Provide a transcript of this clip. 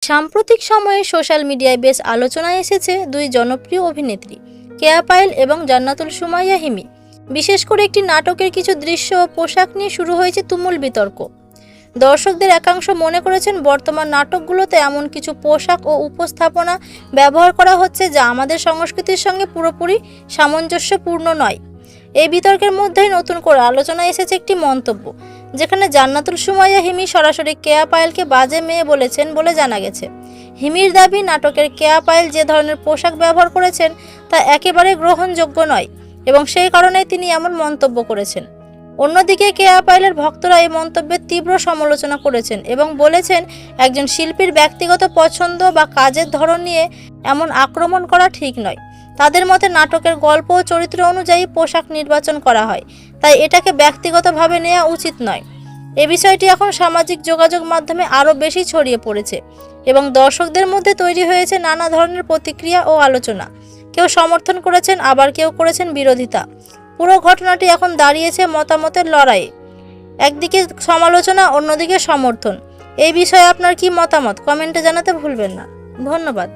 সাম্প্রতিক সময়ে সোশ্যাল মিডিয়ায় বেশ আলোচনায় এসেছে দুই জনপ্রিয় অভিনেত্রী কেয়া পায়েল এবং জান্নাতুল সুমাইয়া হিমি। বিশেষ করে একটি নাটকের কিছু দৃশ্য ও পোশাক নিয়ে শুরু হয়েছে তুমুল বিতর্ক। দর্শকদের একাংশ মনে করেছেন বর্তমান নাটকগুলোতে এমন কিছু পোশাক ও উপস্থাপনা ব্যবহার করা হচ্ছে যা আমাদের সংস্কৃতির সঙ্গে পুরোপুরি সামঞ্জস্যপূর্ণ নয়। এই বিতর্কের মধ্যেই নতুন করে আলোচনায় এসেছে একটি মন্তব্য, যেখানে জান্নাতুল সুমাইয়া হিমি সরাসরি কেয়া পায়েলকে বাজে মেয়ে বলেছেন বলে জানা গেছে। হিমির দাবি, নাটকের কেয়া পায়েল যে ধরনের পোশাক ব্যবহার করেছেন তা একেবারে গ্রহণযোগ্য নয় এবং সেই কারণেই তিনি এমন মন্তব্য করেছেন। অন্যদিকে কেয়া পায়েলের ভক্তরা এই মন্তব্যের তীব্র সমালোচনা করেছেন এবং বলেছেন, একজন শিল্পীর ব্যক্তিগত পছন্দ বা কাজের ধরন নিয়ে এমন আক্রমণ করা ঠিক নয়। তাদের মতে নাটকের গল্প ও চরিত্র অনুযায়ী পোশাক নির্বাচন করা হয়, তাই এটাকে ব্যক্তিগতভাবে নেওয়া উচিত নয়। এ বিষয়টি এখন সামাজিক যোগাযোগ মাধ্যমে আরও বেশি ছড়িয়ে পড়েছে এবং দর্শকদের মধ্যে তৈরি হয়েছে নানা ধরনের প্রতিক্রিয়া ও আলোচনা। কেউ সমর্থন করেছেন, আবার কেউ করেছেন বিরোধিতা। পুরো ঘটনাটি এখন দাঁড়িয়েছে মতামতের লড়াইয়ে। একদিকে সমালোচনা, অন্যদিকে সমর্থন। এই বিষয়ে আপনার কি মতামত কমেন্টে জানাতে ভুলবেন না। ধন্যবাদ।